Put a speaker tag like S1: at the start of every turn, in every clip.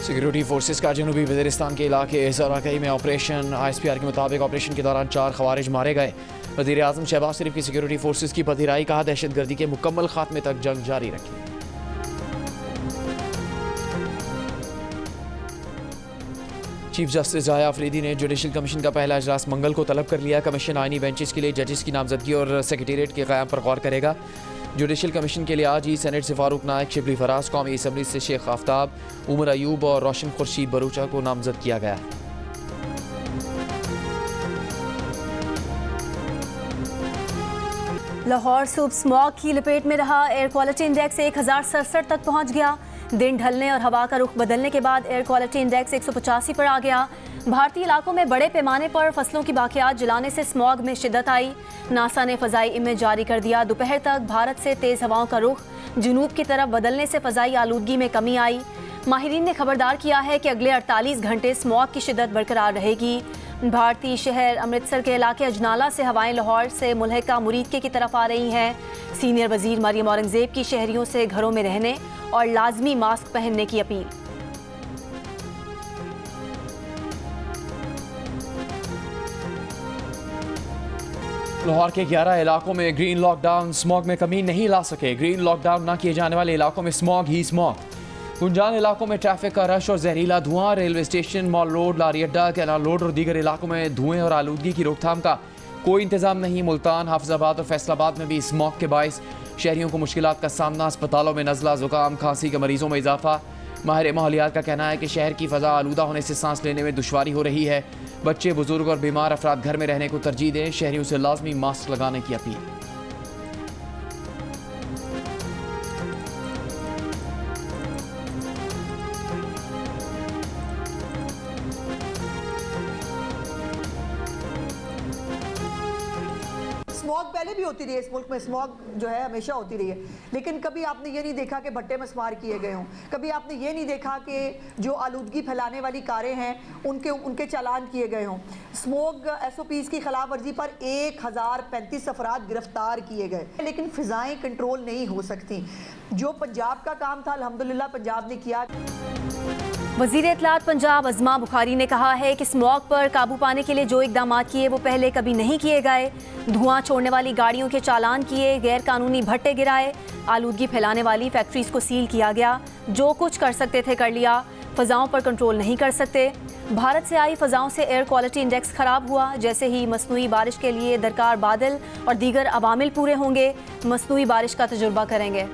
S1: Security forces का जनूबी वज़ीरिस्तान के इलाके ज़राकई में ऑपरेशन। ISPR के मुताबिक ऑपरेशन के दौरान 4 खवारिज मारे गए। वज़ीर आज़म शहबाज शरीफ की सिक्योरिटी फोर्सेस की पधिराई, कहा दहशत गर्दी के मुकम्मल खात्मे तक जंग जारी रखी। चीफ जस्टिस जाया अफरीदी ने जुडिशल कमीशन का पहला इजलास मंगल को तलब कर लिया। कमीशन आइनी बेंचेस के लिए जजेस की नामजदगी और सेक्रेटेरिएट के क़याम पर गौर करेगा। जुडिशल कमीशन के लिए आज ही सेनेट से फारूक नाइक, शिबली फराज, कौमी असम्बली से शेख आफ्ताब, उमर अयूब और रोशन खुर्शीद बरूचा को नामजद किया गया।
S2: लाहौर सूब स्मॉग की लपेट में रहा। एयर क्वालिटी इंडेक्स 1067 तक पहुंच गया। दिन ढलने और हवा का रुख बदलने के बाद एयर क्वालिटी इंडेक्स 185 पर आ गया। भारतीय इलाकों में बड़े पैमाने पर फसलों की बाकियात जलाने से स्मॉग में शिद्दत आई। नासा ने फ़ज़ाई इमेज जारी कर दिया। दोपहर तक भारत से तेज़ हवाओं का रुख जुनूब की तरफ बदलने से फ़ज़ाई आलूदगी में कमी आई। माहिरीन ने खबरदार किया है कि अगले 48 घंटे स्मॉग की शिद्दत बरकरार रहेगी। भारतीय शहर अमृतसर के इलाके अजनाला से हवाएं लाहौर से मुल्हिका मुरीदके की तरफ आ रही हैं। सीनियर वजीर मरियम औरंगजेब की शहरियों से घरों में रहने और लाजमी मास्क पहनने की अपील।
S1: लाहौर के 11 इलाकों में ग्रीन लॉकडाउन स्मॉग में कमी नहीं ला सके। ग्रीन लॉकडाउन न किए जाने वाले इलाकों में स्मॉग ही स्मॉग। गुंजान इलाकों में ट्रैफिक का रश और जहरीला धुआं। रेलवे स्टेशन, मॉल रोड, लारी अड्डा, कैनाल रोड और दीगर इलाकों में धुएं और आलूदगी की रोकथाम का कोई इंतजाम नहीं। मुल्तान, हाफिजाबाद और फैसलाबाद में भी स्मॉग के बाइस शहरियों को मुश्किलात का सामना। अस्पतालों में नज़ला, ज़ुकाम, खांसी के मरीजों में इजाफा। माहिर माहौलियात का कहना है कि शहर की फ़ज़ा आलूदा होने से सांस लेने में दुश्वारी हो रही है। बच्चे, बुजुर्ग और बीमार अफराद घर में रहने को तरजीह दें। शहरियों से लाजमी मास्क लगाने की अपील।
S3: स्मॉग पहले भी होती रही है इस मुल्क में। स्मॉग जो है हमेशा होती रही है, लेकिन कभी आपने ये नहीं देखा कि भट्टे मस्मार किए गए हों। कभी आपने ये नहीं देखा कि जो आलूदगी फैलाने वाली कारें हैं उनके चालान किए गए हों। स्मॉग SOPs की खिलाफ वर्जी पर 1035 अफराद गिरफ्तार किए गए, लेकिन फ़िज़ाएँ कंट्रोल नहीं हो सकती। जो पंजाब का काम था अल्हम्दुलिल्लाह पंजाब ने किया।
S2: वज़ीर इत्तलात पंजाब अज़मा बुखारी ने कहा है कि स्मॉग पर काबू पाने के लिए जो इक़दाम किए वो पहले कभी नहीं किए गए। धुआं छोड़ने वाली गाड़ियों के चालान किए, गैर कानूनी भट्टे गिराए, आलूदगी फैलाने वाली फैक्ट्रीज़ को सील किया गया। जो कुछ कर सकते थे कर लिया। फ़ज़ाओं पर कंट्रोल नहीं कर सकते। भारत से आई फ़ज़ाओं से एयर क्वालिटी इंडेक्स ख़राब हुआ। जैसे ही मसनूई बारिश के लिए दरकार बादल और दीगर अवामिल पूरे होंगे, मसनूई बारिश का तजुर्बा करेंगे।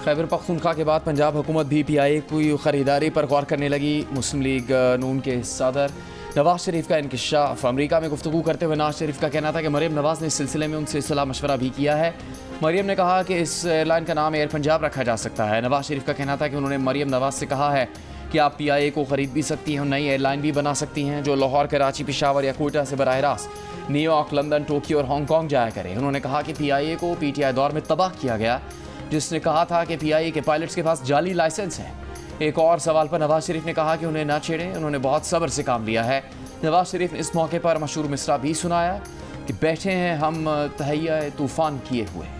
S1: खैबर पख्तूनख्वा के बाद पंजाब हुकूमत भी PIA की ख़रीदारी पर गौर करने लगी। मुस्लिम लीग नून के सदर नवाज शरीफ का इंकशाफ। अमरीका में गुफ्तगू करते हुए नवाज शरीफ का कहना था कि मरियम नवाज ने इस सिलसिले में उनसे सलाह मशवरा भी किया है। मरियम ने कहा कि इस एयरलाइन का नाम एयर पंजाब रखा जा सकता है। नवाज शरीफ का कहना था कि उन्होंने मरियम नवाज से कहा है कि आप PIA को ख़रीद भी सकती हैं और नई एयरलाइन भी बना सकती हैं जो लाहौर, कराची, पेशावर या कोयटा से बराह रास्त न्यूयॉर्क, लंदन, टोक्यो और हांगकॉन्ग जाया करे। उन्होंने कहा कि PIA को PTI दौर में तबाह किया गया, जिसने कहा था कि PIA के पायलट्स के पास जाली लाइसेंस है। एक और सवाल पर नवाज शरीफ ने कहा कि उन्हें ना छेड़ें, उन्होंने बहुत सब्र से काम लिया है। नवाज शरीफ ने इस मौके पर मशहूर मिसरा भी सुनाया कि बैठे हैं हम तहैया तूफान किए हुए।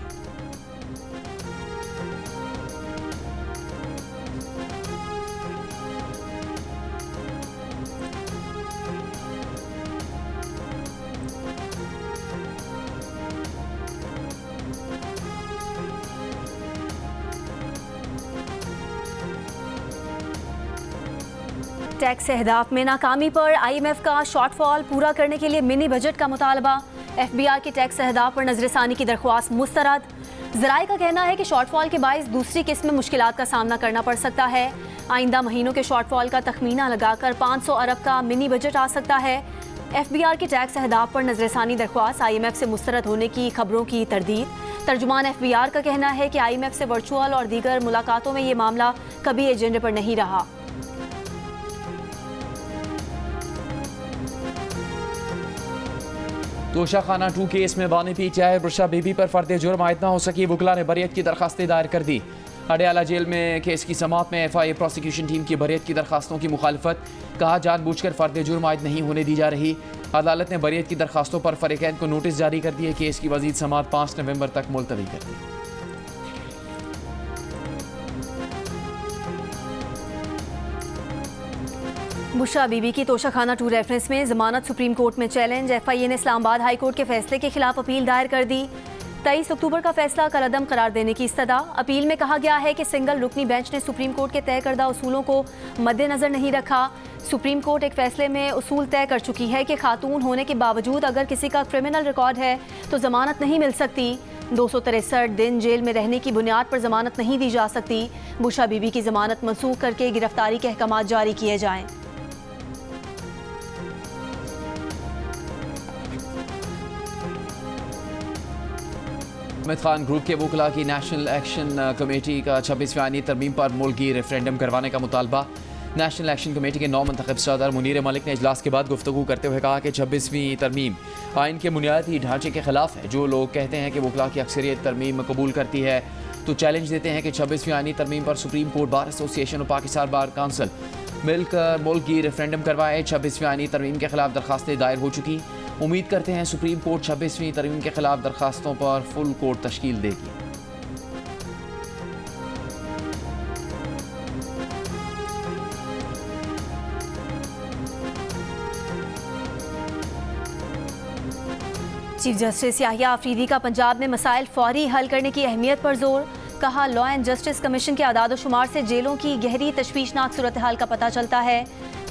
S2: टैक्स अहदाफ में नाकामी पर IMF का शॉर्टफॉल पूरा करने के लिए मिनी बजट का मुतालबा। FBR के टैक्स अहदाफ पर नजरसानी की दरख्वास्त मुस्तरद। ज़राए का कहना है कि शॉर्टफॉल के बायस दूसरी किस्म में मुश्किलात का सामना करना पड़ सकता है। आइंदा महीनों के शॉर्टफॉल का तखमीना लगाकर 500 अरब का मिनी बजट आ सकता है। FBR के टैक्स अहदाफ पर नजरसानी दरख्वास्त IMF से मुस्तरद होने की खबरों की तरदीद। तर्जुमान FBR का कहना है कि IMF से वर्चुअल और दीगर मुलाकातों में ये मामला कभी एजेंडे पर नहीं रहा।
S1: तोशाखाना 2 केस में बानी PTI बुशरा बीबी पर फर्द जुर्म आयद न हो सकी। वकला ने बरियत की दरखास्तें दायर कर दी। अडयाला जेल में केस की समाअत में FIA प्रोसिक्यूशन टीम की बरियत की दरखास्तों की मुखालफत। कहा जानबूझकर फर्द जुर्म आयद नहीं होने दी जा रही। अदालत ने बरीयत की दरखास्तों पर फरीकैन को नोटिस जारी कर दिए। केस की मजीद समाअत 5 नवंबर तक मुलतवी कर दी।
S2: बुशरा बीबी की तोशाखाना 2 रेफरेंस में जमानत सुप्रीम कोर्ट में चैलेंज। FIA ने इस्लामाबाद हाई कोर्ट के फैसले के खिलाफ अपील दायर कर दी। 23 अक्टूबर का फैसला कलअदम करार देने की इस्तदा। अपील में कहा गया है कि सिंगल रुकनी बेंच ने सुप्रीम कोर्ट के तय करदा उसूलों को मद्देनजर नहीं रखा। सुप्रीम कोर्ट एक फैसले में उसूल तय कर चुकी है कि खातून होने के बावजूद अगर किसी का क्रिमिनल रिकॉर्ड है तो जमानत नहीं मिल सकती। 263 दिन जेल में रहने की बुनियाद पर जमानत नहीं दी जा सकती। बुशरा बीबी की जमानत मनसूख करके गिरफ्तारी के अहकाम जारी किए जाएं।
S1: अहमद खान ग्रुप के वकला की नेशनल एक्शन कमेटी का 26वीं आईनी तरमीम पर मुल्की रेफरेंडम करवाने का मुतालबा। नेशनल एक्शन कमेटी के 9 मुंतखब सदर मुनीर मलिक ने इजलास के बाद गुफ्तगू करते हुए कहा कि 26वीं तरमीम आइन के बुनियादी ढांचे के खिलाफ है। जो लोग कहते हैं कि वकला की अक्सरियत तरमीम कबूल करती है तो चैलेंज देते हैं कि 26वीं आईनी तरमीम पर सुप्रीम कोर्ट, बार एसोसिएशन और पाकिस्तान बार काउंसिल मिलकर मुल्क की रेफरेंडम करवाए। 26वीं आईनी तरमीम के खिलाफ दरखास्तें दायर हो चुकी। उम्मीद करते हैं सुप्रीम कोर्ट 26वीं तरमीम के खिलाफ दरखास्तों पर फुल कोर्ट तश्कील देगी।
S2: चीफ जस्टिस याहिया अफरीदी का पंजाब में मसाइल फौरी हल करने की अहमियत पर जोर। कहा, लॉ एंड जस्टिस कमीशन के आदाद-ओ-शुमार से जेलों की गहरी तशवीशनाक सूरत हाल का पता चलता है।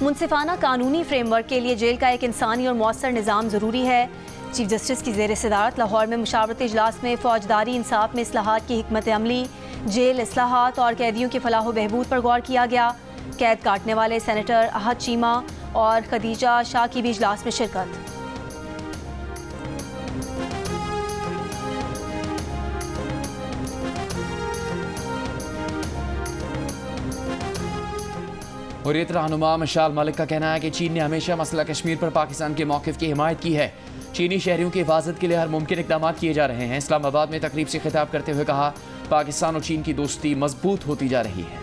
S2: मुनसिफाना कानूनी फ्रेमवर्क के लिए जेल का एक इंसानी और मौसर निज़ाम ज़रूरी है। चीफ जस्टिस की ज़ेर सदारत लाहौर में मुशावरती इजलास में फौजदारी इंसाफ में इस्लाहात की हिकमत अमली, जेल इस्लाहात और कैदियों की फलाह बहबूद पर गौर किया गया। कैद काटने वाले सेनेटर अहद चीमा और खदीजा शाह की भी इजलास में शिरकत।
S1: हुर्रियत रहनुमा मशाल मलिक का कहना है कि चीन ने हमेशा मसला कश्मीर पर पाकिस्तान के मौक़िफ़ की हिमायत की है। चीनी शहरियों की हिफाजत के लिए हर मुमकिन इक़दाम किए जा रहे हैं। इस्लामाबाद में तकरीब से खिताब करते हुए कहा, पाकिस्तान और चीन की दोस्ती मजबूत होती जा रही है।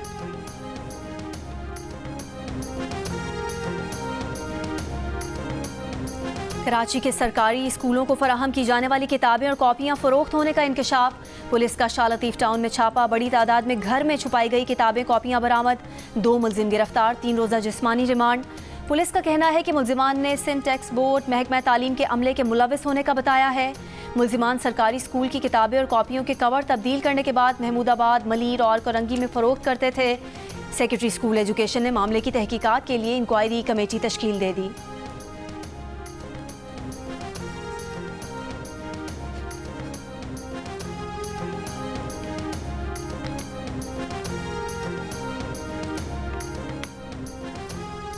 S2: कराची के सरकारी स्कूलों को फराहम की जाने वाली किताबें और कॉपियां फरोख्त होने का इंकशाफ। पुलिस का शाह लतीफ़ टाउन में छापा, बड़ी तादाद में घर में छुपाई गई किताबें कॉपियां बरामद। 2 मुलजिम गिरफ्तार, 3 रोज़ा जिस्मानी रिमांड। पुलिस का कहना है कि मुलजिमान ने सिंध टैक्स बोर्ड, महकमा तालीम के अमले के मुलविस होने का बताया है। मुलजिमान सरकारी स्कूल की किताबें और कॉपियों के कवर तब्दील करने के बाद महमूदाबाद, मलीर और कोरंगी में फरोख्त करते थे। सेक्रेटरी स्कूल एजुकेशन ने मामले की तहकीकात के लिए इंक्वायरी कमेटी तश्कील दे दी।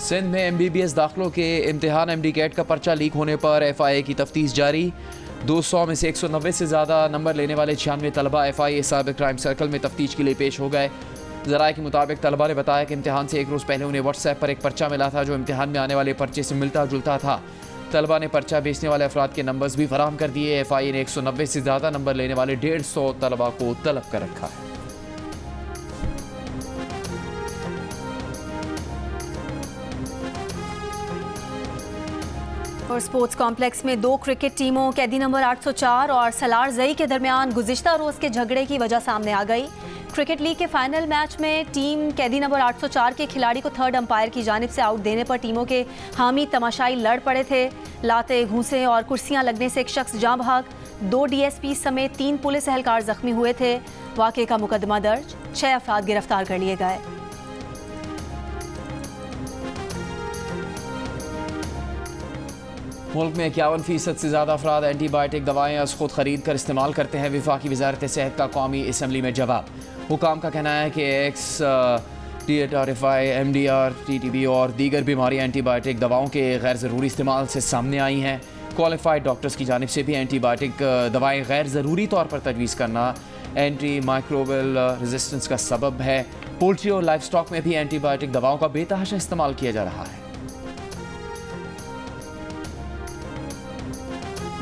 S1: सिंध में MBBS दाखिलों के इम्तिहान MD कैट का पर्चा लीक होने पर FIA की तफ्तीश जारी। 200 में से 190 से ज़्यादा नंबर लेने वाले 96 तलबा FIA साइबर क्राइम सर्कल में तफ्तीश के लिए पेश हो गए। ज़राए के मुताबिक तलबा ने बताया कि इम्तिहान से 1 रोज़ पहले उन्हें WhatsApp पर एक पर्चा मिला था जो इम्तिहान में आने वाले पर्चे से मिलता जुलता था। तलबा ने पर्चा बेचने वाले अफराद के नंबर्स भी फराहम कर दिए। FIA ने 190 से ज़्यादा नंबर लेने वाले 150 तलबा को तलब कर रखा है।
S2: और स्पोर्ट्स कॉम्प्लेक्स में 2 क्रिकेट टीमों कैदी नंबर 804 और सलार जई के दरमियान गुज़िश्ता रोज़ के झगड़े की वजह सामने आ गई। क्रिकेट लीग के फाइनल मैच में टीम कैदी नंबर 804 के खिलाड़ी को थर्ड अंपायर की जानिब से आउट देने पर टीमों के हामी तमाशाई लड़ पड़े थे। लाते, घूंसे और कुर्सियां लगने से एक शख्स जाँ बहक। 2 DSP समेत 3 पुलिस एहलकार जख्मी हुए थे। वाक़े का मुकदमा दर्ज, 6 अफराद गिरफ्तार कर लिए गए।
S1: मुल्क में 51% से ज़्यादा अफराद एंटीबायोटिक दवाएँ अज़ खुद ख़रीद कर इस्तेमाल करते हैं। वफाकी वज़ारत सेहत का कौमी असम्बली में जवाब। हुकाम का कहना है कि DHRFI, MDR, TTB और दीगर बीमारियाँ एंटीबायोटिक दवाओं के गैर ज़रूरी इस्तेमाल से सामने आई हैं। क्वालिफाइड डॉक्टर्स की जानिब से भी एंटीबायोटिक दवाएँ गैर ज़रूरी तौर पर तजवीज़ करना एंटी माइक्रोबियल रेजिस्टेंस का सबब है। पोल्ट्री और लाइफ स्टॉक में भी एंटीबायोटिक दवाओं का बेतहाशा इस्तेमाल किया जा रहा है।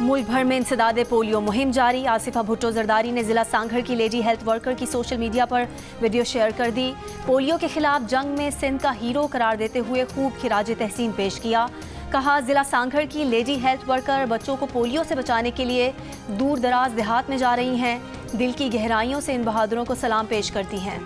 S2: मुल्क भर में इंसदादे पोलियो मुहिम जारी। आसिफा भुट्टो जरदारी ने जिला सांघर की लेडी हेल्थ वर्कर की सोशल मीडिया पर वीडियो शेयर कर दी। पोलियो के खिलाफ जंग में सिंध का हीरो करार देते हुए खूब खिराज तहसीन पेश किया। कहा, जिला सांगड़ की लेडी हेल्थ वर्कर बच्चों को पोलियो से बचाने के लिए दूर दराज देहात में जा रही हैं। दिल की गहराइयों से इन बहादुरों को सलाम पेश करती हैं।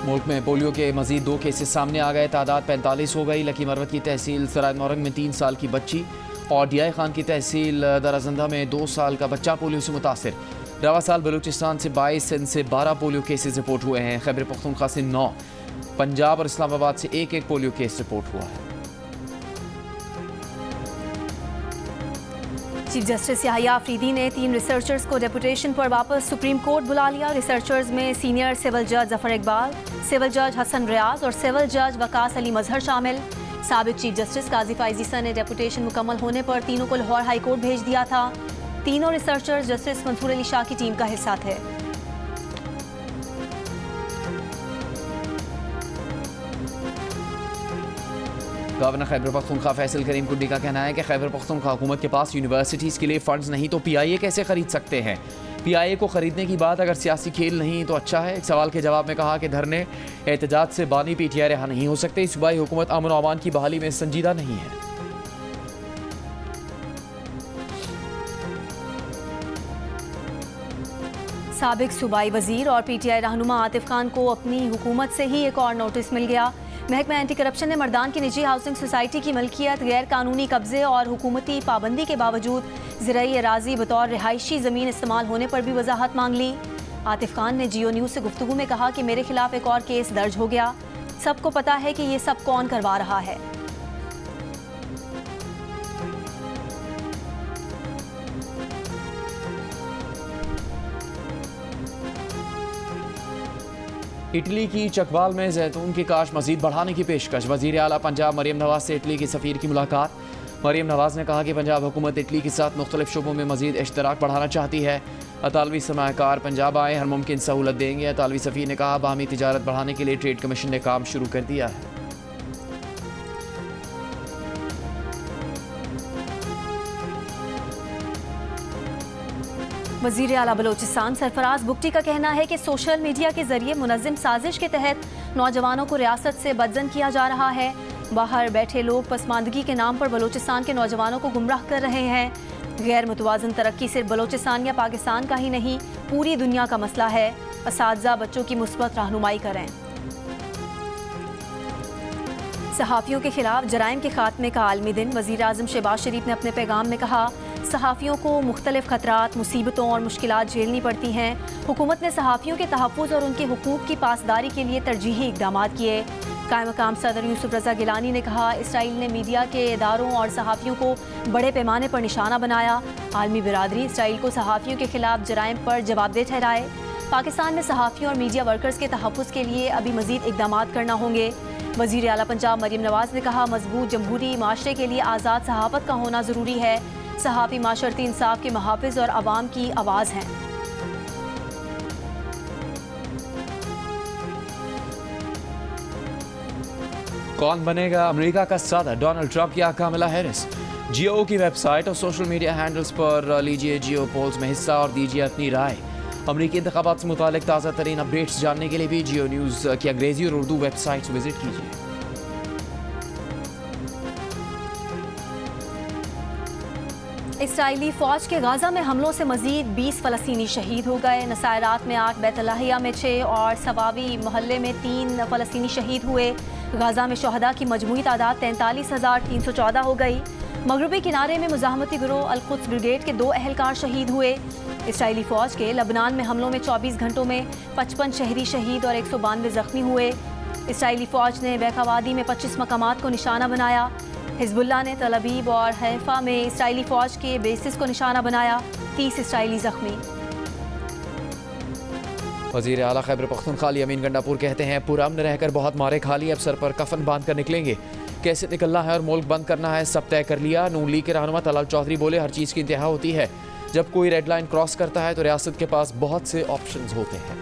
S1: मुल्क में पोलियो के मजीद 2 केसेस सामने आ गए। तादाद 45 हो गई। लकी मरवत की तहसील सराय मोरंग में 3 साल की बच्ची और डियाई खान की तहसील दराजंदा में 2 साल का बच्चा पोलियो से मुतासर। रवा साल बलूचिस्तान से 22, सिंध से 12 पोलियो केसेस रिपोर्ट हुए हैं। खैबर पख्तूनख्वा से 9, पंजाब और इस्लामाबाद से 1-1 पोलियो केस रिपोर्ट हुआ है।
S2: चीफ जस्टिस याहिया अफरीदी ने 3 रिसर्चर्स को डेपुटेशन पर वापस सुप्रीम कोर्ट बुला लिया। रिसर्चर्स में सीनियर सिविल जज जफर इकबाल, सिविल जज हसन रियाज और सिविल जज वकास अली मजहर शामिल। साबिक चीफ जस्टिस काजी फाइज ईसा ने डेपुटेशन मुकम्मल होने पर तीनों को लाहौर हाई कोर्ट भेज दिया था। तीनों रिसर्चर्स जस्टिस मंसूर अली शाह की टीम का हिस्सा थे।
S1: गवर्नर खैबर पख्तूनख्वा फैसल करीम कुड्डी का कहना है कि खैबर पख्तूनख्वा हुकूमत के पास यूनिवर्सिटीज़ के लिए फंड्स नहीं तो PIA कैसे खरीद सकते हैं। PIA को खरीदने की बात अगर सियासी खेल नहीं तो अच्छा है। एक सवाल के जवाब में कहा कि धरने एहतजाज से बानी PTI रहा नहीं हो सकते। सूबाई हुकूमत अमन और अमान की बहाली में संजीदा नहीं है।
S2: साबिक सूबाई वजीर और PTI रहनुमा आतिफ खान को अपनी हुकूमत से ही एक और नोटिस मिल गया। महकमा एंटी करप्शन ने मर्दान की निजी हाउसिंग सोसाइटी की मलकियत, गैर कानूनी कब्जे और हुकूमती पाबंदी के बावजूद ज़राई अराजी बतौर रिहायशी ज़मीन इस्तेमाल होने पर भी वजाहत मांग ली। आतिफ खान ने जियो न्यूज़ से गुफ्तगू में कहा कि मेरे खिलाफ एक और केस दर्ज हो गया। सबको पता है कि ये सब कौन करवा रहा है।
S1: इटली की चकवाल में जैतून की काश मजीद बढ़ाने की पेशकश। वज़ीर आला पंजाब मरियम नवाज से इटली के सफ़ीर की मुलाकात। मरियम नवाज ने कहा कि पंजाब हुकूमत इटली के साथ मुख्तलिफ शुबों में मजीद इश्तराक बढ़ाना चाहती है। अतालवी सरमायाकार पंजाब आए, हर मुमकिन सहूलत देंगे। अतालवी सफ़ीर ने कहा, बाहमी तिजारत बढ़ाने के लिए ट्रेड कमीशन ने काम शुरू कर दिया है।
S2: वज़ीर आला बलोचिस्तान सरफराज बुगटी का कहना है कि सोशल मीडिया के जरिए मुनज़्ज़म साजिश के तहत नौजवानों को रियासत से बदज़न किया जा रहा है। बाहर बैठे लोग पसमानदगी के नाम पर बलोचिस्तान के नौजवानों को गुमराह कर रहे हैं। गैर मुतवाज़न तरक्की सिर्फ बलोचिस्तान या पाकिस्तान का ही नहीं, पूरी दुनिया का मसला है। असातिज़ा बच्चों की मुस्बत रहनुमाई करें। सहाफ़ियों के खिलाफ जराइम के खात्मे का आलमी दिन। वज़ीर आज़म शहबाज शरीफ ने अपने पैगाम में कहा, सहाफ़ियों को मुख्तलिफ खतरात, मुसीबतों और मुश्किलात झेलनी पड़ती हैं। हुकूमत ने सहाफ़ियों के तहफ़्फ़ुज़ और उनके हुकूक़ की पासदारी के लिए तरजीही इक़दाम किए। कायम मकाम सदर यूसुफ रज़ा गिलानी ने कहा, इसराइल ने मीडिया के इदारों और सहाफ़ियों को बड़े पैमाने पर निशाना बनाया। आलमी बिरादरी इसराइल को सहाफ़ियों के खिलाफ जराइम पर जवाबदेह ठहराए। पाकिस्तान में सहाफ़ियों और मीडिया वर्कर्स के तहफ़्फ़ुज़ के लिए अभी मज़ीद इक़दाम करना होंगे। वज़ीर आला पंजाब मरियम नवाज़ ने कहा, मजबूत जमहूरी माशरे के लिए आज़ाद सहाफ़त का होना ज़रूरी है। सहाफ़ी माशरती इंसाफ के मुहाफ़िज़ और अवाम की आवाज़ हैं।
S1: कौन बनेगा अमेरिका का सदर, डोनाल्ड ट्रंप या कामिला हैरिस? जियो की वेबसाइट और सोशल मीडिया हैंडल्स पर लीजिए जियो पोल्स में हिस्सा और दीजिए अपनी राय। अमेरिकी इंतखाबात से मुतालिक ताज़ा तरीन अपडेट्स जानने के लिए भी जियो न्यूज़ की अंग्रेज़ी और उर्दू वेबसाइट्स विजिट कीजिए।
S2: इसराइली फ़ौज के गाज़ा में हमलों से मज़ीद 20 फ़लस्तीनी शहीद हो गए। नसायरात में 8, बैतलाहिया में 6 और सवावी मोहल्ले में 3 फ़लस्तीनी शहीद हुए। गाज़ा में शहदा की मजमूई तादाद 43,314 हो गई। मगरबी किनारे में मुज़ाहमती गिरोह अल-कुद्स ब्रिगेड के 2 अहलकार शहीद हुए। इसराइली फ़ौज के लबनान में हमलों में 24 घंटों में 55 शहरी शहीद और 192 ज़ख्मी हुए। इसराइली फ़ौज ने बैकावादी में 25 मकामात को निशाना बनाया। हिज़्बुल्लाह ने तल अबीब और हैफा में इसराइली फ़ौज के बेसिस को निशाना बनाया। 30 इसराइली ज़ख्मी।
S1: वज़ीर आला खैबर पख्तूनख्वा अमीन गंडापुर कहते हैं, पुरअमन रहकर बहुत मारे खा लिए, अब सर पर कफन बांध कर निकलेंगे। कैसे निकलना है और मुल्क बंद करना है सब तय कर लिया। नून लीग के रहनुमा तलाल चौधरी बोले, हर चीज़ की इंतहा होती है। जब कोई रेड लाइन क्रॉस करता है तो रियासत के पास बहुत से ऑप्शंस होते हैं।